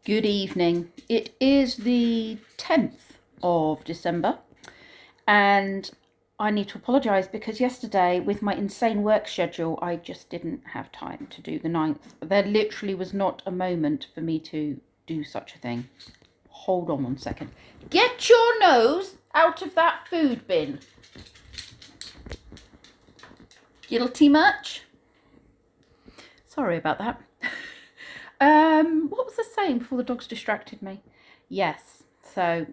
Good evening. It is the 10th of December and I need to apologise because yesterday with my insane work schedule I just didn't have time to do the 9th. There literally was not a moment for me to do such a thing. Hold on 1 second. Get your nose out of that food bin. Guilty much? Sorry about that. What was I saying before the dogs distracted me? Yes, so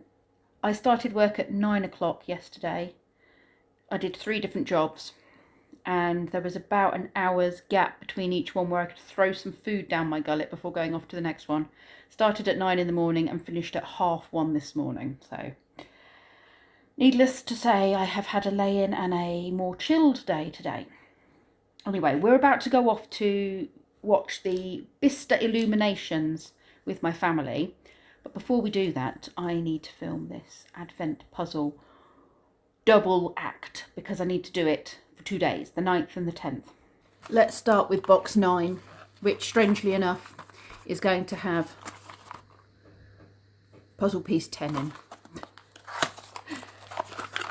I started work at 9 o'clock yesterday. I did 3 different jobs and there was about an hour's gap between each one where I could throw some food down my gullet before going off to the next one. Started at 9 in the morning and finished at 1:30 this morning. So needless to say, I have had a lay-in and a more chilled day today. Anyway, we're about to go off to watch the Vista illuminations with my family. But before we do that, I need to film this Advent puzzle double act because I need to do it for 2 days, the 9th and the 10th. Let's start with box 9, which strangely enough is going to have puzzle piece 10 in.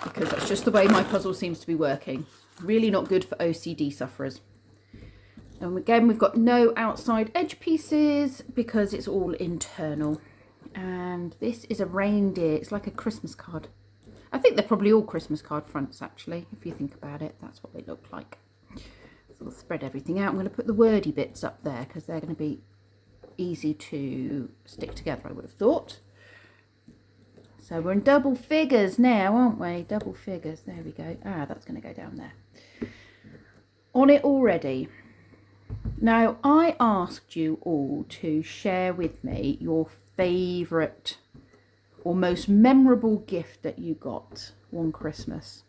Because that's just the way my puzzle seems to be working. Really not good for OCD sufferers. And again, we've got no outside edge pieces because it's all internal. And this is a reindeer. It's like a Christmas card. I think they're probably all Christmas card fronts, actually. If you think about it, that's what they look like. So we'll spread everything out. I'm going to put the wordy bits up there because they're going to be easy to stick together, I would have thought. So we're in double figures now, aren't we? Double figures. There we go. Ah, that's going to go down there. On it already. Now, I asked you all to share with me your favourite or most memorable gift that you got one Christmas.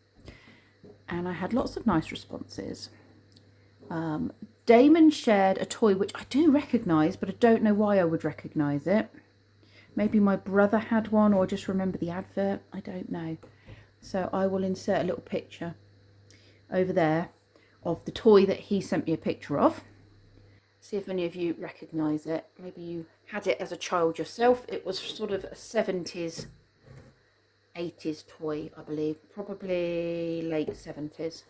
And I had lots of nice responses. Damon shared a toy which I do recognise, but I don't know why I would recognise it. Maybe my brother had one or just remember the advert. I don't know. So I will insert a little picture over there of the toy that he sent me a picture of. See if any of you recognise it. Maybe you had it as a child yourself. It was sort of a 70s, 80s toy, I believe. Probably late 70s.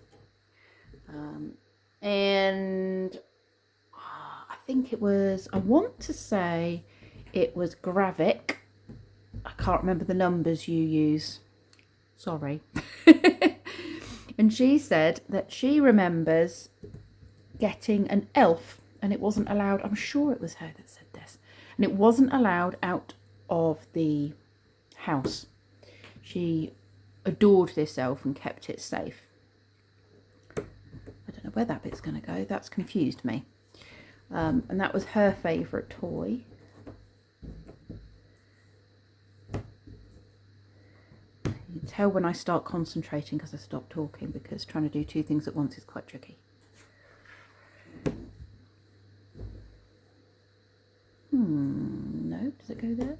And I think it was, I want to say it was Gravic. I can't remember the numbers you use. Sorry. And she said that she remembers getting an elf and it wasn't allowed. I'm sure it was her that said this. And it wasn't allowed out of the house. She adored this elf and kept it safe. I don't know where that bit's going to go. That's confused me. And that was her favourite toy. You can tell when I start concentrating because I stop talking, because trying to do 2 things at once is quite tricky. No, does it go there?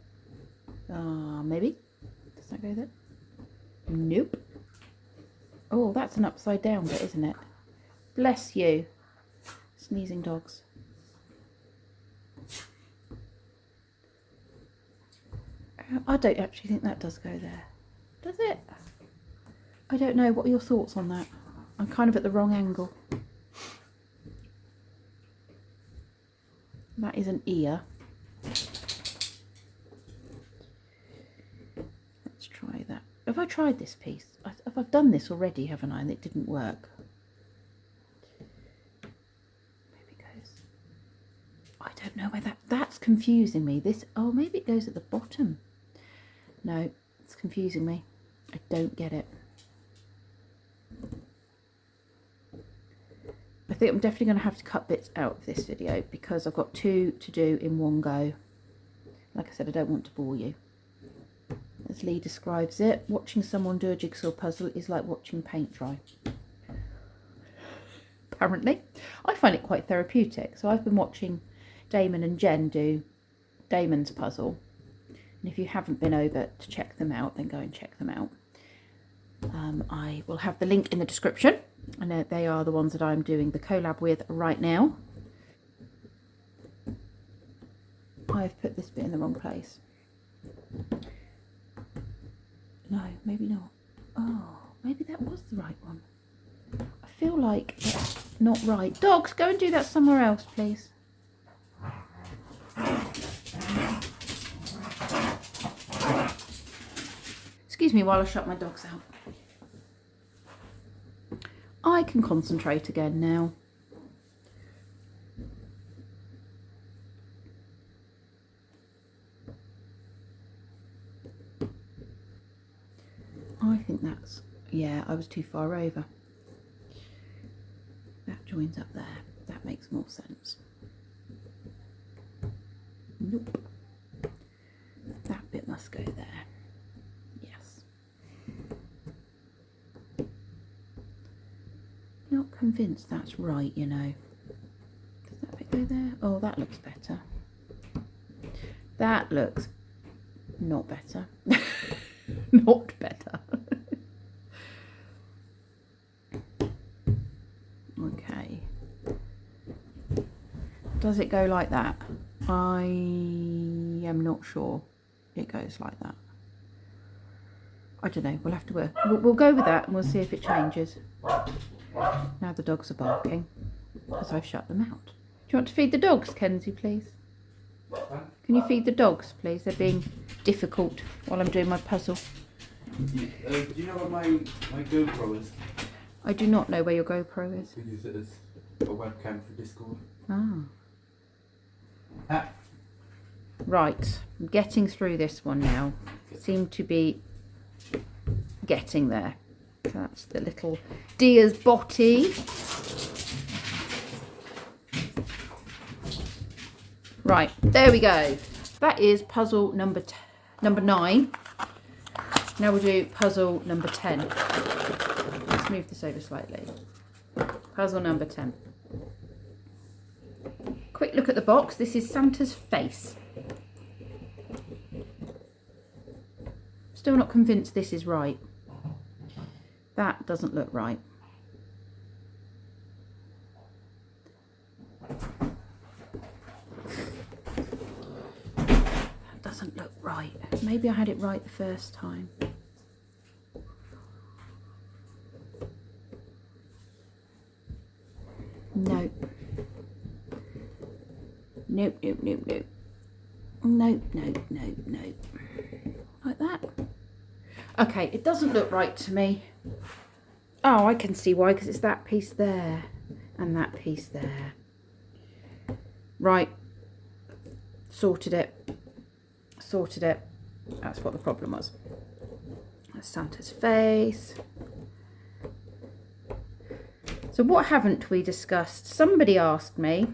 Maybe. Does that go there? Nope. Oh, that's an upside down bit, isn't it? Bless you. Sneezing dogs. I don't actually think that does go there. Does it? I don't know. What are your thoughts on that? I'm kind of at the wrong angle. That is an ear. Let's try that. Have I tried this piece? I've done this already, haven't I? And it didn't work. Maybe it goes. I don't know where that's confusing me. This, oh, maybe it goes at the bottom. No, it's confusing me. I don't get it. I think I'm definitely going to have to cut bits out of this video because I've got 2 to do in one go. Like I said, I don't want to bore you. As Lee describes it, watching someone do a jigsaw puzzle is like watching paint dry. Apparently. I find it quite therapeutic. So I've been watching Damon and Jen do Damon's puzzle. And if you haven't been over to check them out, then go and check them out. I will have the link in the description. And they are the ones that I'm doing the collab with right now. I've put this bit in the wrong place. No, maybe not. Oh, maybe that was the right one. I feel like it's not right. Dogs, go and do that somewhere else, please. Excuse me while I shut my dogs out. I can concentrate again now. I think that's, yeah, I was too far over. That joins up there. That makes more sense. Nope. That bit must go there. Yes. Not convinced that's right, you know. Does that bit go there? Oh, that looks better. That looks not better. Not better. Okay. Does it go like that? I am not sure it goes like that. I don't know. We'll have to work. We'll go with that and we'll see if it changes. Now the dogs are barking because I've shut them out. Do you want to feed the dogs, Kenzie, please? Can you feed the dogs, please? They're being difficult while I'm doing my puzzle. Do you know what my GoPro is? I do not know where your GoPro is. We use it as a webcam for Discord. Ah. Ah. Right, I'm getting through this one now. Seem to be getting there. So that's the little deer's body. Right, there we go. That is puzzle number 9. Now we'll do puzzle number 10. Let's move this over slightly. Puzzle number 10. Quick look at the box. This is Santa's face. Still not convinced this is right. That doesn't look right. That doesn't look right. Maybe I had it right the first time. Nope. Nope, nope, nope, nope. Nope, nope, nope, nope. Like that. Okay, it doesn't look right to me. Oh, I can see why, because it's that piece there and that piece there. Right. Sorted it. Sorted it. That's what the problem was. That's Santa's face. So what haven't we discussed? Somebody asked me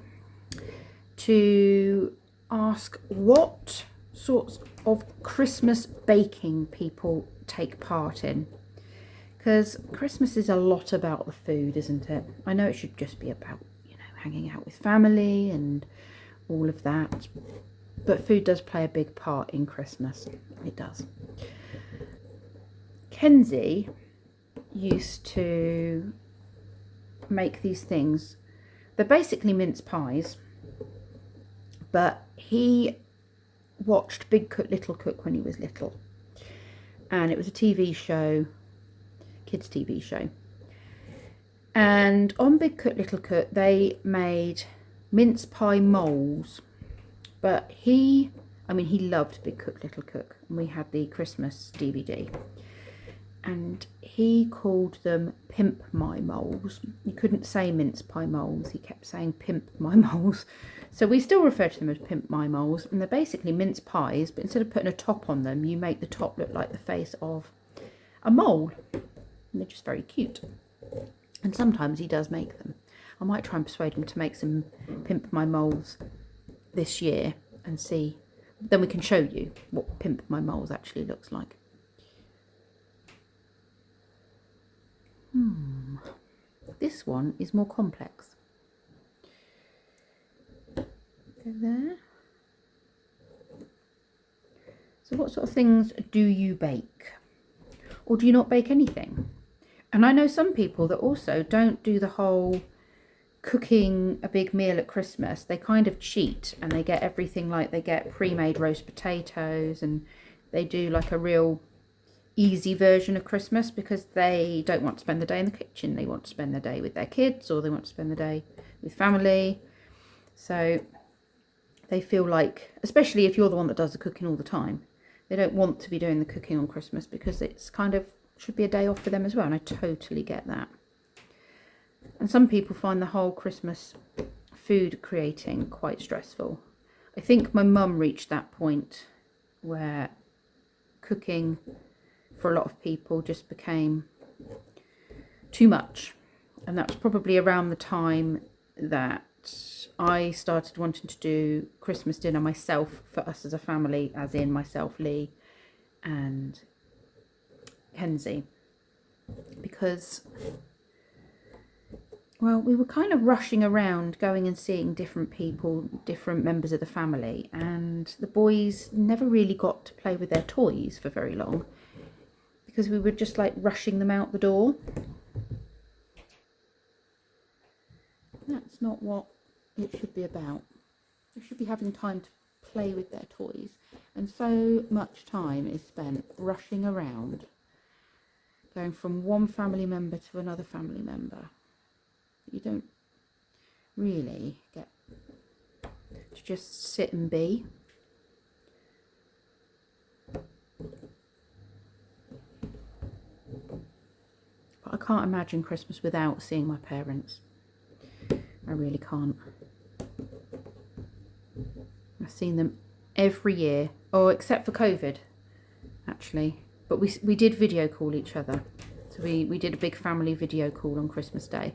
to ask what sorts of Christmas baking people take part in, because Christmas is a lot about the food, isn't it? I know it should just be about, you know, hanging out with family and all of that, but food does play a big part in Christmas. It does. Kenzie used to make these things. They're basically mince pies, but he watched Big Cook Little Cook when he was little, and it was a TV show, kids TV show, and on Big Cook Little Cook they made mince pie molds, but he loved Big Cook Little Cook, and we had the Christmas DVD, and he called them pimp my moles. He couldn't say mince pie moles, he kept saying pimp my moles. So we still refer to them as pimp my moles, and they're basically mince pies, but instead of putting a top on them, you make the top look like the face of a mole. And they're just very cute. And sometimes he does make them. I might try and persuade him to make some pimp my moles this year and see. Then we can show you what pimp my moles actually looks like. This one is more complex. Go there. So what sort of things do you bake? Or do you not bake anything? And I know some people that also don't do the whole cooking a big meal at Christmas, they kind of cheat and they get everything. Like they get pre-made roast potatoes, and they do like a real easy version of Christmas because they don't want to spend the day in the kitchen. They want to spend the day with their kids, or they want to spend the day with family. So they feel like, especially if you're the one that does the cooking all the time, they don't want to be doing the cooking on Christmas because it's kind of should be a day off for them as well. And I totally get that. And some people find the whole Christmas food creating quite stressful. I think my mum reached that point where cooking for a lot of people just became too much. And that was probably around the time that I started wanting to do Christmas dinner myself for us as a family, as in myself, Lee and Kenzie, because, well, we were kind of rushing around going and seeing different people, different members of the family, and the boys never really got to play with their toys for very long because we were just like rushing them out the door. That's not what it should be about. They should be having time to play with their toys, and so much time is spent rushing around, going from one family member to another family member. You don't really get to just sit and be. But I can't imagine Christmas without seeing my parents. I really can't. I've seen them every year, or except for COVID, actually. But we did video call each other. So we did a big family video call on Christmas Day.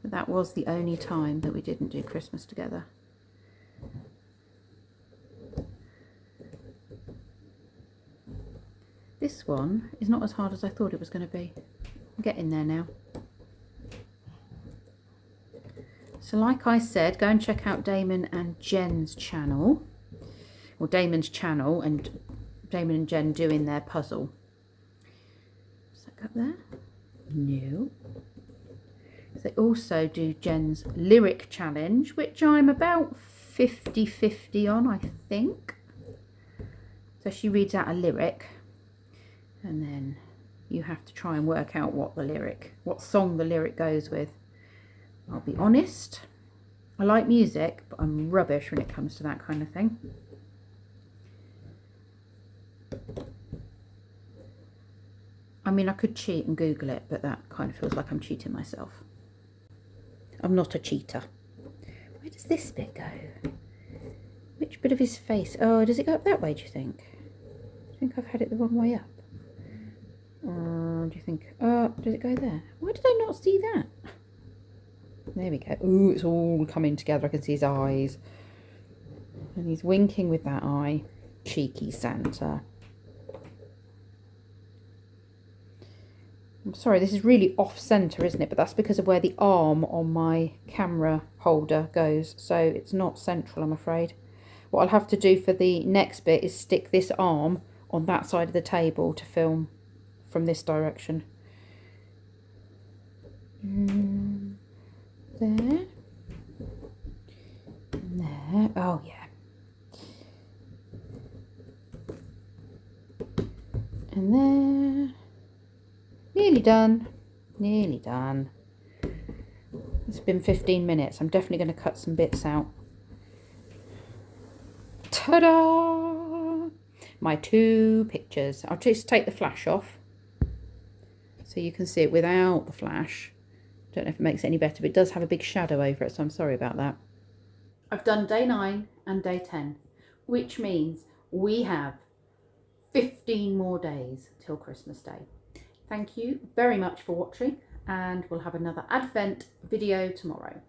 But that was the only time that we didn't do Christmas together. This one is not as hard as I thought it was going to be. I'm getting there now. So like I said, go and check out Damon and Jen's channel. Or Damon's channel, and Damon and Jen doing their puzzle. Is that up there? No. They also do Jen's lyric challenge, which I'm about 50-50 on, I think. So she reads out a lyric, and then you have to try and work out what song the lyric goes with. I'll be honest, I like music, but I'm rubbish when it comes to that kind of thing. I mean, I could cheat and Google it, but that kind of feels like I'm cheating myself. I'm not a cheater. Where does this bit go? Which bit of his face? Oh, does it go up that way, do you think? I think I've had it the wrong way up. Or do you think, oh, does it go there? Why did I not see that? There we go. Ooh, it's all coming together. I can see his eyes. And he's winking with that eye. Cheeky Santa. I'm sorry, this is really off-centre, isn't it? But that's because of where the arm on my camera holder goes. So it's not central, I'm afraid. What I'll have to do for the next bit is stick this arm on that side of the table to film from this direction. There. And there. Oh, yeah. And there. Nearly done. Nearly done. It's been 15 minutes. I'm definitely going to cut some bits out. Ta-da! My 2 pictures. I'll just take the flash off so you can see it without the flash. Don't know if it makes it any better, but it does have a big shadow over it, so I'm sorry about that. I've done day 9 and day 10, which means we have 15 more days till Christmas Day. Thank you very much for watching, and we'll have another Advent video tomorrow.